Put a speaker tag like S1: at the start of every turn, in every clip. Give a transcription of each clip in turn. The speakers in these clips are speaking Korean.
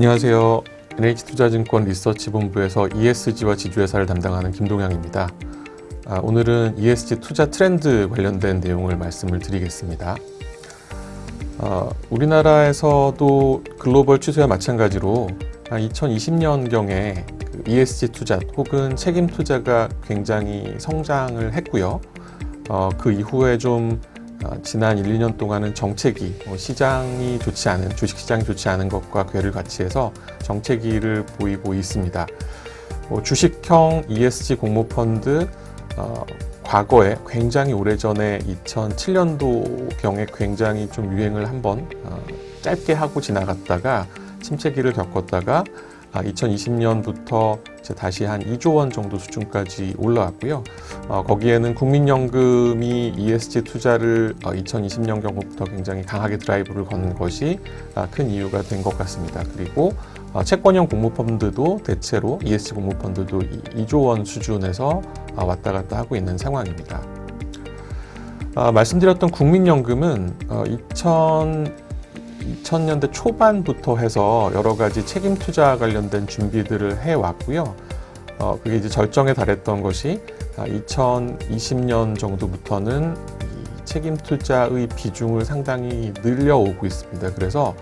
S1: 안녕하세요. NH투자증권 리서치본부에서 ESG와 지주회사를 담당하는 김동양입니다. 오늘은 ESG 투자 트렌드 관련된 내용을 말씀을 드리겠습니다. 우리나라에서도 글로벌 추세와 마찬가지로 2020년경에 ESG 투자 혹은 책임 투자가 굉장히 성장을 했고요. 그 이후에 좀 지난 1, 2년 동안은 정체기, 시장이 좋지 않은, 주식시장이 좋지 않은 것과 궤를 같이 해서 정체기를 보이고 있습니다. 주식형 ESG 공모펀드, 과거에 굉장히 오래전에 2007년도경에 굉장히 좀 유행을 한번 짧게 하고 지나갔다가 침체기를 겪었다가 2020년부터 이제 다시 한 2조 원 정도 수준까지 올라왔고요. 거기에는 국민연금이 ESG 투자를 2020년경부터 굉장히 강하게 드라이브를 건 것이 큰 이유가 된 것 같습니다. 그리고 채권형 공모펀드도 대체로 ESG 공모펀드도 2조 원 수준에서 왔다 갔다 하고 있는 상황입니다. 말씀드렸던 국민연금은 2000년대 초반부터 해서 여러 가지 책임 투자 관련된 준비들을 해왔고요. 그게 이제 절정에 달했던 것이 2020년 정도부터는 이 책임 투자의 비중을 상당히 늘려오고 있습니다. 그래서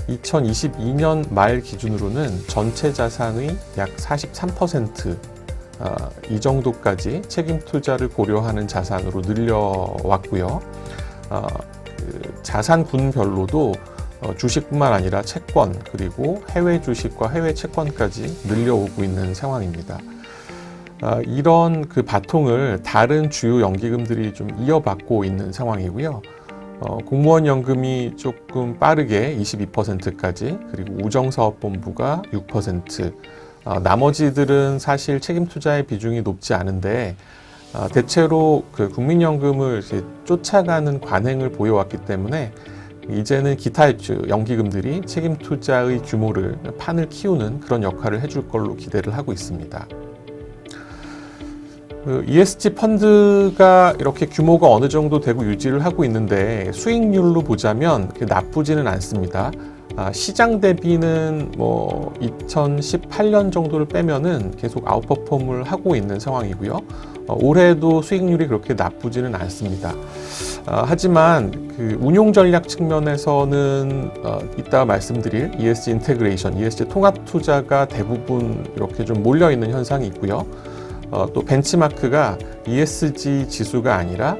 S1: 2022년 말 기준으로는 전체 자산의 약 43%, 이 정도까지 책임 투자를 고려하는 자산으로 늘려왔고요. 자산군별로도 주식뿐만 아니라 채권 그리고 해외 주식과 해외 채권까지 늘려오고 있는 상황입니다. 이런 그 바통을 다른 주요 연기금들이 좀 이어받고 있는 상황이고요. 공무원 연금이 조금 빠르게 22%까지, 그리고 우정사업본부가 6%, 나머지들은 사실 책임 투자의 비중이 높지 않은데 대체로 그 국민연금을 이제 쫓아가는 관행을 보여왔기 때문에 이제는 기타 연기금들이 책임 투자의 규모를, 판을 키우는 그런 역할을 해줄 걸로 기대를 하고 있습니다. ESG 펀드가 이렇게 규모가 어느 정도 되고 유지를 하고 있는데 수익률로 보자면 나쁘지는 않습니다. 시장 대비는 2018년 정도를 빼면은 계속 아웃퍼폼을 하고 있는 상황이고요. 올해도 수익률이 그렇게 나쁘지는 않습니다. 하지만 그 운용 전략 측면에서는 이따가 말씀드릴 ESG 인테그레이션, ESG 통합 투자가 대부분 이렇게 좀 몰려 있는 현상이 있고요. 또 벤치마크가 ESG 지수가 아니라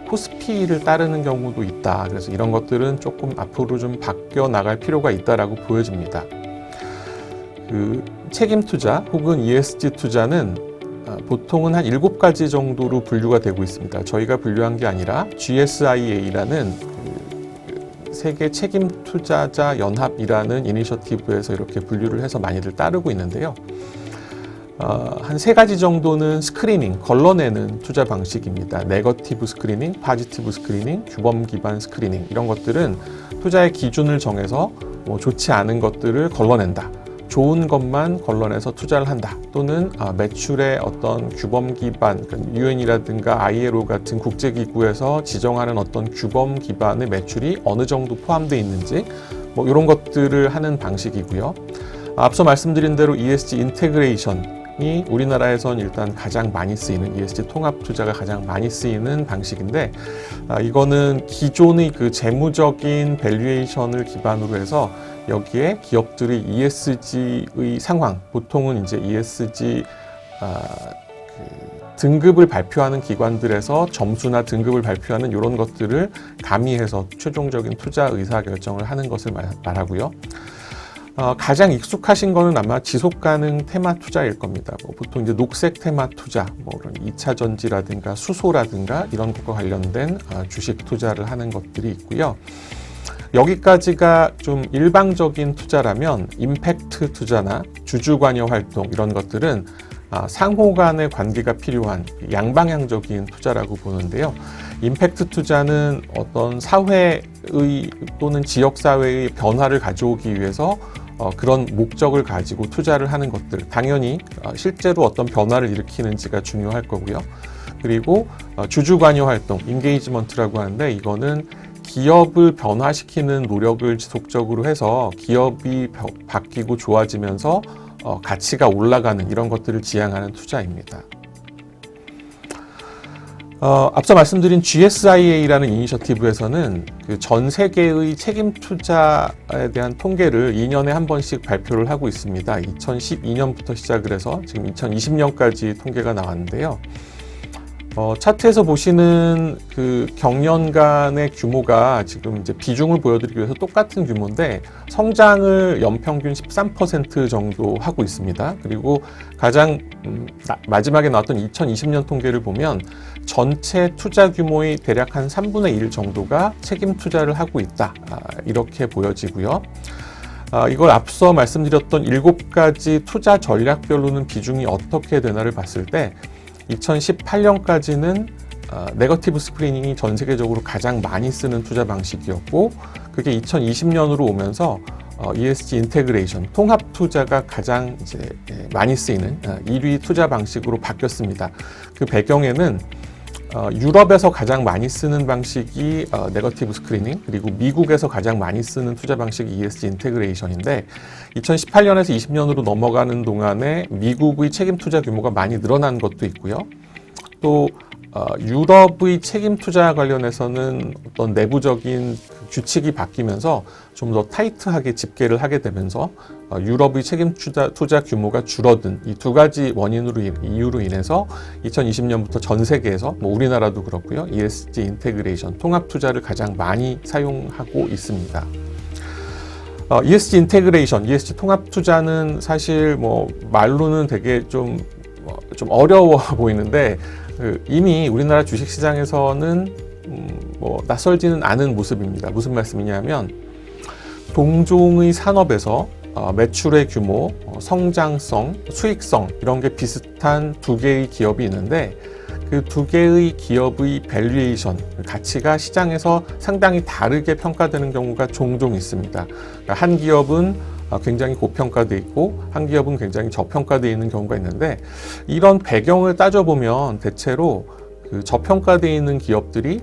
S1: 코스피를 따르는 경우도 있다. 그래서 이런 것들은 조금 앞으로 좀 바뀌어 나갈 필요가 있다라고 보여집니다. 그 책임 투자 혹은 ESG 투자는 보통은 한 7가지 정도로 분류가 되고 있습니다. 저희가 분류한 게 아니라 GSIA라는 그 세계 책임 투자자 연합이라는 이니셔티브에서 이렇게 분류를 해서 많이들 따르고 있는데요. 한 3가지 정도는 스크리닝, 걸러내는 투자 방식입니다. 네거티브 스크리닝, 파지티브 스크리닝, 규범 기반 스크리닝, 이런 것들은 투자의 기준을 정해서 좋지 않은 것들을 걸러낸다. 좋은 것만 걸러내서 투자를 한다. 또는 매출의 어떤 규범 기반, UN이라든가 ILO 같은 국제기구에서 지정하는 어떤 규범 기반의 매출이 어느 정도 포함되어 있는지 이런 것들을 하는 방식이고요. 앞서 말씀드린 대로 ESG 인테그레이션이 우리나라에선 일단 가장 많이 쓰이는, ESG 통합 투자가 가장 많이 쓰이는 방식인데, 이거는 기존의 그 재무적인 밸류에이션을 기반으로 해서 여기에 기업들의 ESG의 상황, 보통은 이제 ESG 등급을 발표하는 기관들에서 점수나 등급을 발표하는 이런 것들을 가미해서 최종적인 투자 의사 결정을 하는 것을 말하고요. 가장 익숙하신 거는 아마 지속가능 테마 투자일 겁니다. 보통 이제 녹색 테마 투자, 그런 2차 전지라든가 수소라든가 이런 것과 관련된 주식 투자를 하는 것들이 있고요. 여기까지가 좀 일방적인 투자라면 임팩트 투자나 주주관여 활동, 이런 것들은 상호 간의 관계가 필요한 양방향적인 투자라고 보는데요. 임팩트 투자는 어떤 사회의 또는 지역사회의 변화를 가져오기 위해서 그런 목적을 가지고 투자를 하는 것들, 당연히 실제로 어떤 변화를 일으키는지가 중요할 거고요. 그리고 주주관여 활동, 인게이지먼트라고 하는데, 이거는 기업을 변화시키는 노력을 지속적으로 해서 기업이 바뀌고 좋아지면서 가치가 올라가는 이런 것들을 지향하는 투자입니다. 앞서 말씀드린 GSIA라는 이니셔티브에서는 그 전 세계의 책임 투자에 대한 통계를 2년에 한 번씩 발표를 하고 있습니다. 2012년부터 시작을 해서 지금 2020년까지 통계가 나왔는데요. 차트에서 보시는 그 경년간의 규모가 지금 이제 비중을 보여드리기 위해서 똑같은 규모인데 성장을 연평균 13% 정도 하고 있습니다. 그리고 가장 마지막에 나왔던 2020년 통계를 보면 전체 투자 규모의 대략 한 3분의 1 정도가 책임 투자를 하고 있다. 이렇게 보여지고요. 이걸 앞서 말씀드렸던 7가지 투자 전략별로는 비중이 어떻게 되나를 봤을 때 2018년까지는 네거티브 스크리닝이 전 세계적으로 가장 많이 쓰는 투자 방식이었고 그게 2020년으로 오면서 ESG 인테그레이션, 통합 투자가 가장 이제 많이 쓰이는 1위 투자 방식으로 바뀌었습니다. 그 배경에는 유럽에서 가장 많이 쓰는 방식이 네거티브 스크리닝, 그리고 미국에서 가장 많이 쓰는 투자 방식이 ESG 인테그레이션인데 2018년에서 20년으로 넘어가는 동안에 미국의 책임 투자 규모가 많이 늘어난 것도 있고요. 또 유럽의 책임 투자 관련해서는 어떤 내부적인 규칙이 바뀌면서 좀 더 타이트하게 집계를 하게 되면서 유럽의 책임 투자 규모가 줄어든 이 두 가지 이유로 인해서 2020년부터 전 세계에서 뭐 우리나라도 그렇고요. ESG 인테그레이션, 통합 투자를 가장 많이 사용하고 있습니다. ESG 인테그레이션, ESG 통합 투자는 사실 뭐 말로는 되게 좀 어려워 보이는데 이미 우리나라 주식시장에서는 뭐 낯설지는 않은 모습입니다. 무슨 말씀이냐면 동종의 산업에서 매출의 규모, 성장성, 수익성 이런 게 비슷한 두 개의 기업이 있는데 그 두 개의 기업의 밸류에이션, 가치가 시장에서 상당히 다르게 평가되는 경우가 종종 있습니다. 그러니까 한 기업은 굉장히 고평가되어 있고 한 기업은 굉장히 저평가되어 있는 경우가 있는데 이런 배경을 따져보면 대체로 그 저평가되어 있는 기업들이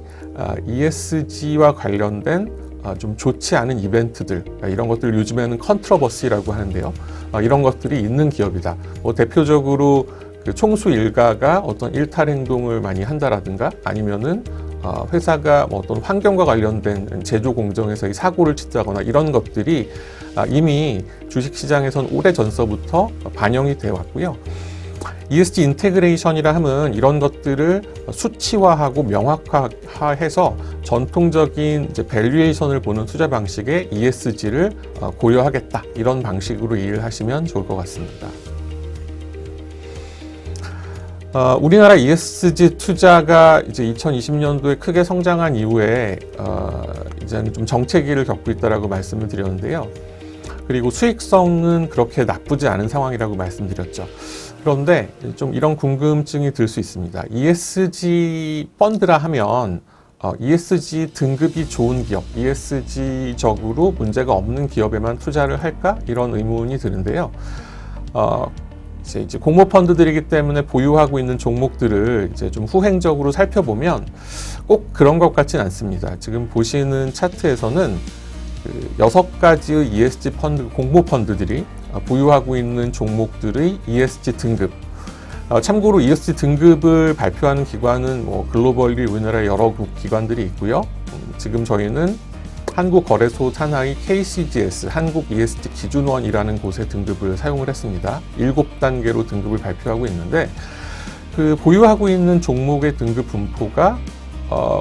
S1: ESG와 관련된 좀 좋지 않은 이벤트들, 이런 것들 요즘에는 컨트러버시라고 하는데요. 이런 것들이 있는 기업이다. 대표적으로 그 총수 일가가 어떤 일탈 행동을 많이 한다라든가 아니면은 회사가 뭐 어떤 환경과 관련된 제조 공정에서의 사고를 치다거나 이런 것들이 이미 주식시장에선 오래 전서부터 반영이 되어 왔고요. ESG 인테그레이션이라 하면 이런 것들을 수치화하고 명확화해서 전통적인 이제 밸류에이션을 보는 투자 방식의 ESG를 고려하겠다. 이런 방식으로 이해를 하시면 좋을 것 같습니다. 우리나라 ESG 투자가 이제 2020년도에 크게 성장한 이후에 이제는 좀 정체기를 겪고 있다라고 말씀을 드렸는데요. 그리고 수익성은 그렇게 나쁘지 않은 상황이라고 말씀드렸죠. 그런데 좀 이런 궁금증이 들 수 있습니다. ESG 펀드라 하면 ESG 등급이 좋은 기업, ESG적으로 문제가 없는 기업에만 투자를 할까? 이런 의문이 드는데요. 이제 공모 펀드들이기 때문에 보유하고 있는 종목들을 이제 좀 후행적으로 살펴보면 꼭 그런 것 같진 않습니다. 지금 보시는 차트에서는 6가지의 ESG 펀드, 공모 펀드들이 보유하고 있는 종목들의 ESG 등급. 참고로 ESG 등급을 발표하는 기관은 뭐 글로벌리 우리나라 여러 기관들이 있고요. 지금 저희는 한국거래소 산하의 KCGS, 한국 ESG 기준원이라는 곳의 등급을 사용을 했습니다. 7단계로 등급을 발표하고 있는데 그 보유하고 있는 종목의 등급 분포가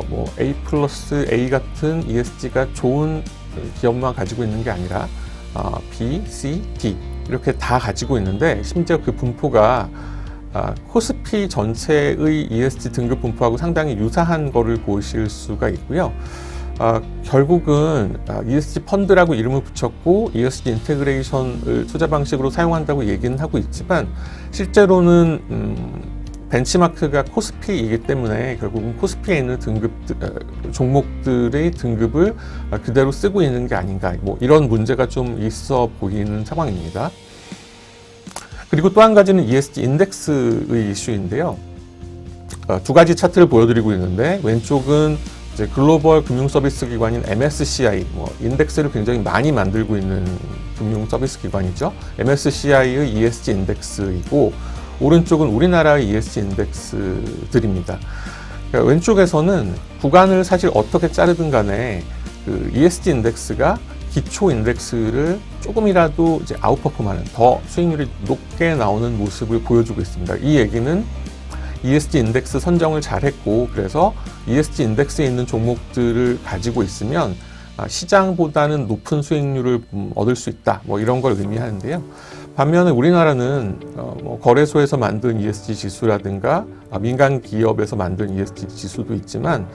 S1: 뭐 A 플러스 A 같은 ESG가 좋은 기업만 가지고 있는 게 아니라 B, C, D 이렇게 다 가지고 있는데 심지어 그 분포가 코스피 전체의 ESG 등급 분포하고 상당히 유사한 거를 보실 수가 있고요. 결국은 ESG 펀드라고 이름을 붙였고 ESG 인테그레이션을 투자 방식으로 사용한다고 얘기는 하고 있지만 실제로는 벤치마크가 코스피이기 때문에 결국은 코스피에 있는 종목들의 등급을 그대로 쓰고 있는 게 아닌가, 뭐 이런 문제가 좀 있어 보이는 상황입니다. 그리고 또 한 가지는 ESG 인덱스의 이슈인데요. 두 가지 차트를 보여드리고 있는데 왼쪽은 이제 글로벌 금융 서비스 기관인 MSCI, 인덱스를 굉장히 많이 만들고 있는 금융 서비스 기관이죠. MSCI의 ESG 인덱스이고, 오른쪽은 우리나라의 ESG 인덱스들입니다. 그러니까 왼쪽에서는 구간을 사실 어떻게 자르든 간에 그 ESG 인덱스가 기초 인덱스를 조금이라도 이제 아웃퍼폼하는, 더 수익률이 높게 나오는 모습을 보여주고 있습니다. 이 얘기는 ESG 인덱스 선정을 잘했고, 그래서 ESG 인덱스에 있는 종목들을 가지고 있으면 시장보다는 높은 수익률을 얻을 수 있다, 이런 걸 의미하는데요. 반면에 우리나라는 거래소에서 만든 ESG 지수라든가 민간 기업에서 만든 ESG 지수도 있지만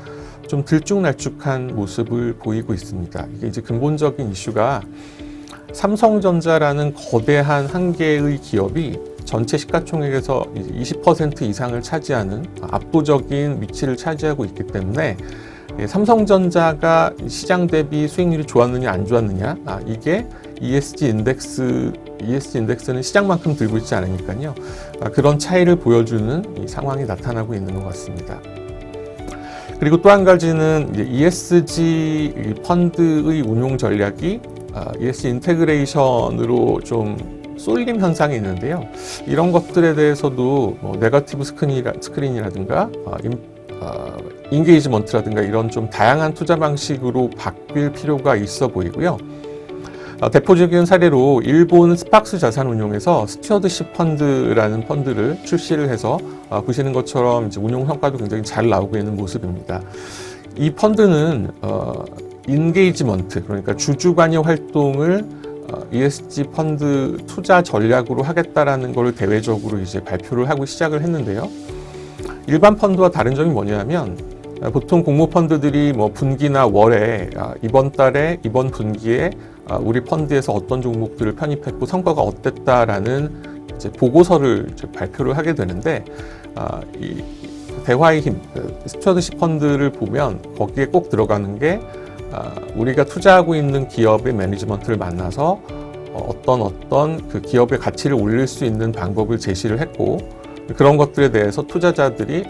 S1: 좀 들쭉날쭉한 모습을 보이고 있습니다. 이게 이제 근본적인 이슈가 삼성전자라는 거대한 한 개의 기업이 전체 시가총액에서 20% 이상을 차지하는 압도적인 위치를 차지하고 있기 때문에 삼성전자가 시장 대비 수익률이 좋았느냐 안 좋았느냐, 이게 ESG 인덱스는 시장만큼 들고 있지 않으니까요. 그런 차이를 보여주는 이 상황이 나타나고 있는 것 같습니다. 그리고 또 한 가지는 ESG 펀드의 운용 전략이 ESG 인테그레이션으로 좀 쏠림 현상이 있는데요. 이런 것들에 대해서도 네거티브 스크린이라든가 인게이지먼트라든가 이런 좀 다양한 투자 방식으로 바뀔 필요가 있어 보이고요. 대표적인 사례로 일본 스팍스 자산운용에서 스튜어드십 펀드라는 펀드를 출시를 해서 보시는 것처럼 이제 운용 성과도 굉장히 잘 나오고 있는 모습입니다. 이 펀드는 인게이지먼트, 그러니까 주주관여 활동을 ESG 펀드 투자 전략으로 하겠다라는 걸 대외적으로 이제 발표를 하고 시작을 했는데요. 일반 펀드와 다른 점이 뭐냐면, 보통 공모 펀드들이 분기나 월에 이번 달에 이번 분기에 우리 펀드에서 어떤 종목들을 편입했고 성과가 어땠다라는 이제 보고서를 이제 발표를 하게 되는데, 이 대화의 힘, 스튜어드십 펀드를 보면 거기에 꼭 들어가는 게 우리가 투자하고 있는 기업의 매니지먼트를 만나서 어떤 그 기업의 가치를 올릴 수 있는 방법을 제시를 했고, 그런 것들에 대해서 투자자들이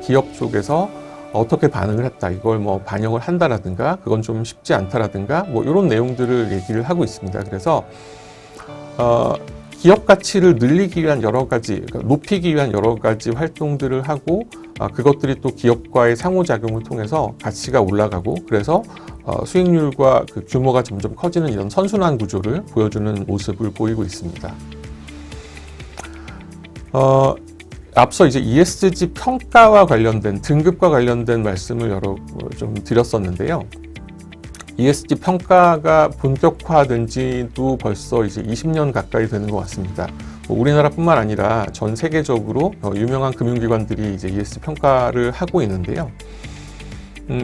S1: 기업 쪽에서 어떻게 반응을 했다, 이걸 반영을 한다라든가 그건 좀 쉽지 않다라든가 이런 내용들을 얘기를 하고 있습니다. 그래서 기업 가치를 늘리기 위한 여러 가지, 높이기 위한 여러 가지 활동들을 하고, 그것들이 또 기업과의 상호작용을 통해서 가치가 올라가고, 그래서 수익률과 그 규모가 점점 커지는 이런 선순환 구조를 보여주는 모습을 보이고 있습니다. 앞서 이제 ESG 평가와 관련된, 등급과 관련된 말씀을 좀 드렸었는데요. ESG 평가가 본격화된 지도 벌써 이제 20년 가까이 되는 것 같습니다. 우리나라뿐만 아니라 전 세계적으로 유명한 금융기관들이 이제 ESG 평가를 하고 있는데요.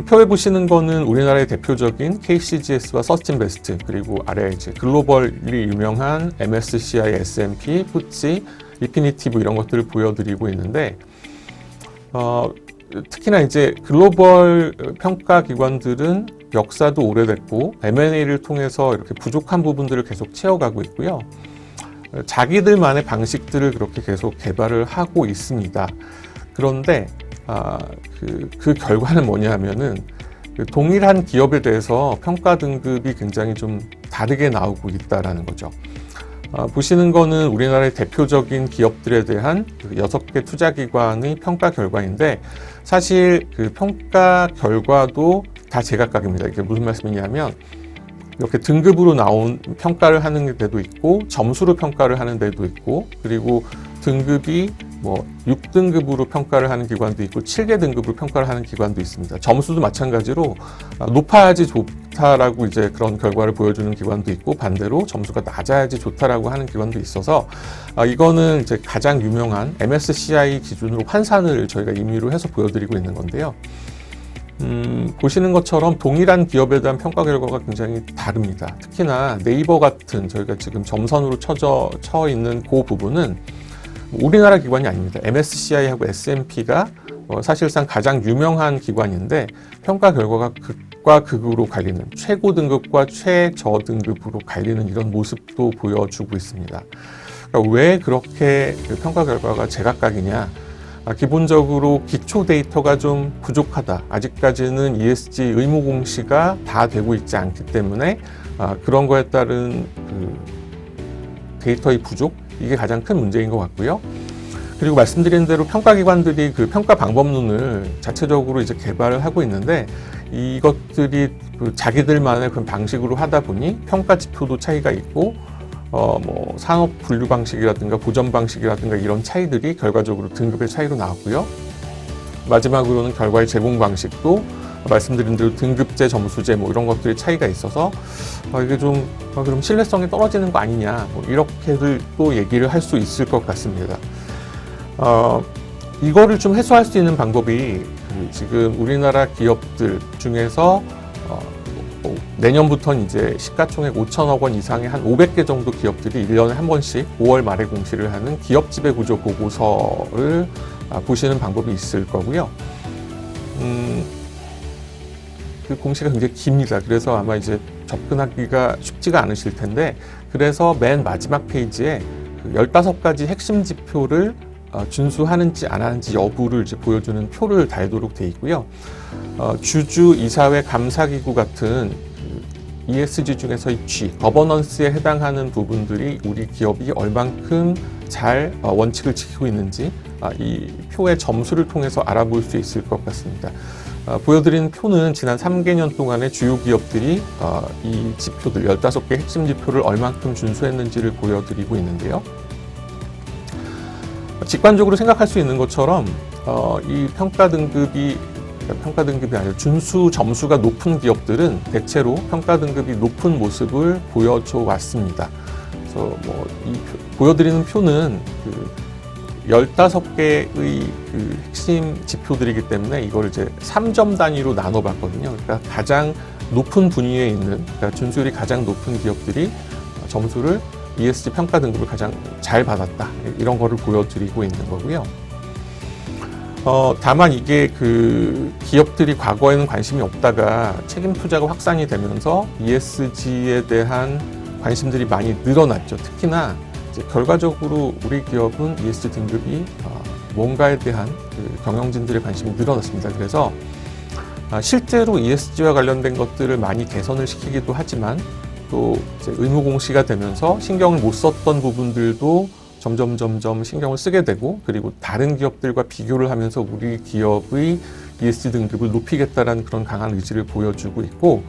S1: 표에 보시는 거는 우리나라의 대표적인 KCGS와 서스틴베스트, 그리고 아래 이제 글로벌리 유명한 MSCI, S&P, FTSE, 리피니티브 이런 것들을 보여드리고 있는데, 특히나 이제 글로벌 평가 기관들은 역사도 오래됐고 M&A를 통해서 이렇게 부족한 부분들을 계속 채워가고 있고요. 자기들만의 방식들을 그렇게 계속 개발을 하고 있습니다. 그런데 그 결과는 뭐냐 하면은 동일한 기업에 대해서 평가 등급이 굉장히 좀 다르게 나오고 있다라는 거죠. 보시는 거는 우리나라의 대표적인 기업들에 대한 6개 투자기관의 평가 결과인데, 사실 그 평가 결과도 다 제각각입니다. 이게 무슨 말씀이냐면, 이렇게 등급으로 나온 평가를 하는 데도 있고, 점수로 평가를 하는 데도 있고, 그리고 등급이 6등급으로 평가를 하는 기관도 있고 7개 등급으로 평가를 하는 기관도 있습니다. 점수도 마찬가지로 높아야지 좋다라고 이제 그런 결과를 보여주는 기관도 있고, 반대로 점수가 낮아야지 좋다라고 하는 기관도 있어서, 이거는 이제 가장 유명한 MSCI 기준으로 환산을 저희가 임의로 해서 보여드리고 있는 건데요. 보시는 것처럼 동일한 기업에 대한 평가 결과가 굉장히 다릅니다. 특히나 네이버 같은 저희가 지금 점선으로 쳐 있는 그 부분은 우리나라 기관이 아닙니다. MSCI하고 S&P가 사실상 가장 유명한 기관인데, 평가 결과가 극과 극으로 갈리는, 최고 등급과 최저 등급으로 갈리는 이런 모습도 보여주고 있습니다. 그러니까 왜 그렇게 그 평가 결과가 제각각이냐? 기본적으로 기초 데이터가 좀 부족하다. 아직까지는 ESG 의무 공시가 다 되고 있지 않기 때문에 그런 거에 따른 그 데이터의 부족, 이게 가장 큰 문제인 것 같고요. 그리고 말씀드린 대로 평가기관들이 그 평가 방법론을 자체적으로 이제 개발을 하고 있는데, 이것들이 그 자기들만의 그 방식으로 하다 보니 평가 지표도 차이가 있고, 뭐 산업 분류 방식이라든가 보전 방식이라든가 이런 차이들이 결과적으로 등급의 차이로 나왔고요. 마지막으로는 결과의 제공 방식도 말씀드린 대로 등급제, 점수제 뭐 이런 것들의 차이가 있어서 이게 좀 그럼 신뢰성이 떨어지는 거 아니냐, 뭐 이렇게들 또 얘기를 할 수 있을 것 같습니다. 이거를 좀 해소할 수 있는 방법이 지금 우리나라 기업들 중에서 내년부터는 이제 시가총액 5천억 원 이상의 한 500개 정도 기업들이 1년에 한 번씩 5월 말에 공시를 하는 기업 지배 구조 보고서를 보시는 방법이 있을 거고요. 그 공시가 굉장히 깁니다. 그래서 아마 이제 접근하기가 쉽지가 않으실 텐데, 그래서 맨 마지막 페이지에 그 15가지 핵심 지표를 준수하는지 안 하는지 여부를 이제 보여주는 표를 달도록 돼 있고요. 주주, 이사회, 감사기구 같은 그 ESG 중에서의 G, 거버넌스에 해당하는 부분들이 우리 기업이 얼만큼 잘 원칙을 지키고 있는지 이 표의 점수를 통해서 알아볼 수 있을 것 같습니다. 보여드린 표는 지난 3개년 동안의 주요 기업들이 이 지표들, 15개 핵심 지표를 얼만큼 준수했는지를 보여드리고 있는데요. 직관적으로 생각할 수 있는 것처럼 이 평가 등급이 아니라 준수 점수가 높은 기업들은 대체로 평가 등급이 높은 모습을 보여줘 왔습니다. 그래서 뭐 보여드리는 표는 그 15개의 그 핵심 지표들이기 때문에 이걸 이제 3점 단위로 나눠봤거든요. 그러니까 가장 높은 분위에 있는, 그러니까 준수율이 가장 높은 기업들이 점수를 ESG 평가 등급을 가장 잘 받았다, 이런 거를 보여드리고 있는 거고요. 다만 이게 그 기업들이 과거에는 관심이 없다가 책임 투자가 확산이 되면서 ESG에 대한 관심들이 많이 늘어났죠. 특히나 이제 결과적으로 우리 기업은 ESG 등급이 뭔가에 대한 그 경영진들의 관심이 늘어났습니다. 그래서 실제로 ESG와 관련된 것들을 많이 개선을 시키기도 하지만, 또 이제 의무 공시가 되면서 신경을 못 썼던 부분들도 점점 신경을 쓰게 되고, 그리고 다른 기업들과 비교를 하면서 우리 기업의 ESG 등급을 높이겠다라는 그런 강한 의지를 보여주고 있고,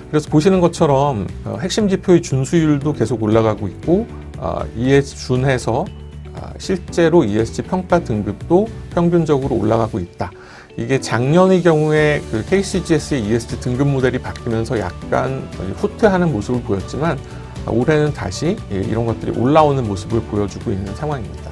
S1: 그래서 보시는 것처럼 핵심 지표의 준수율도 계속 올라가고 있고, 이에 준해서 실제로 ESG 평가 등급도 평균적으로 올라가고 있다. 이게 작년의 경우에 그 KCGS의 ESG 등급 모델이 바뀌면서 약간 후퇴하는 모습을 보였지만, 올해는 다시 이런 것들이 올라오는 모습을 보여주고 있는 상황입니다.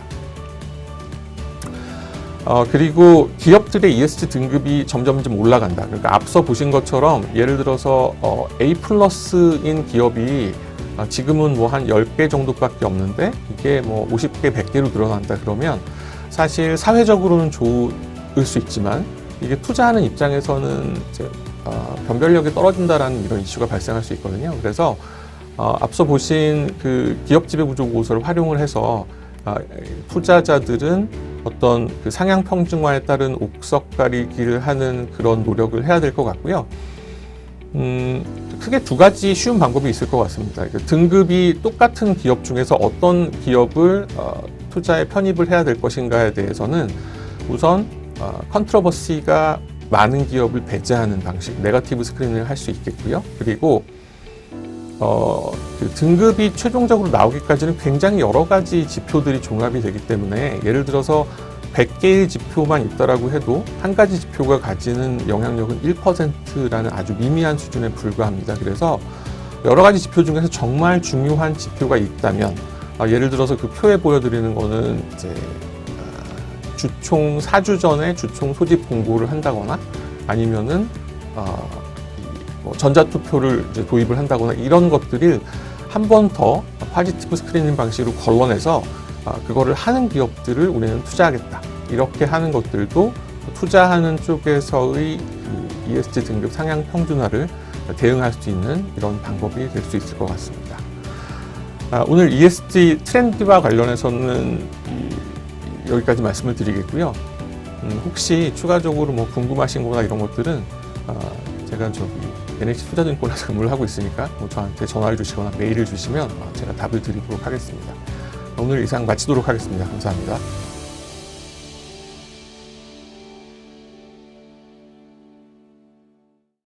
S1: 그리고 기업들의 ESG 등급이 점점 올라간다. 그러니까 앞서 보신 것처럼 예를 들어서 A+인 기업이 지금은 뭐 한 10개 정도밖에 없는데 이게 뭐 50개, 100개로 늘어난다 그러면 사실 사회적으로는 좋을 수 있지만, 이게 투자하는 입장에서는 이제 변별력이 떨어진다라는 이런 이슈가 발생할 수 있거든요. 그래서 앞서 보신 그 기업 지배 구조 보고서를 활용을 해서 투자자들은 어떤 그 상향 평준화에 따른 옥석 가리기를 하는 그런 노력을 해야 될 것 같고요. 크게 두 가지 쉬운 방법이 있을 것 같습니다. 등급이 똑같은 기업 중에서 어떤 기업을 투자에 편입을 해야 될 것인가에 대해서는 우선 컨트러버시가 많은 기업을 배제하는 방식, 네거티브 스크린을 할 수 있겠고요. 그리고 그 등급이 최종적으로 나오기까지는 굉장히 여러 가지 지표들이 종합이 되기 때문에, 예를 들어서 100개의 지표만 있다라고 해도 한 가지 지표가 가지는 영향력은 1%라는 아주 미미한 수준에 불과합니다. 그래서 여러 가지 지표 중에서 정말 중요한 지표가 있다면, 예를 들어서 그 표에 보여드리는 거는 이제 주총 4주 전에 주총 소집 공고를 한다거나, 아니면은 전자투표를 이제 도입을 한다거나, 이런 것들을 한 번 더 포지티브 스크리닝 방식으로 걸러내서 그거를 하는 기업들을 우리는 투자하겠다, 이렇게 하는 것들도 투자하는 쪽에서의 그 ESG 등급 상향 평준화를 대응할 수 있는 이런 방법이 될 수 있을 것 같습니다. 오늘 ESG 트렌드와 관련해서는 여기까지 말씀을 드리겠고요. 혹시 추가적으로 뭐 궁금하신 거나 이런 것들은 제가 NH 투자증권에서 근무를 하고 있으니까 뭐 저한테 전화를 주시거나 메일을 주시면 제가 답을 드리도록 하겠습니다. 오늘 이상 마치도록 하겠습니다. 감사합니다.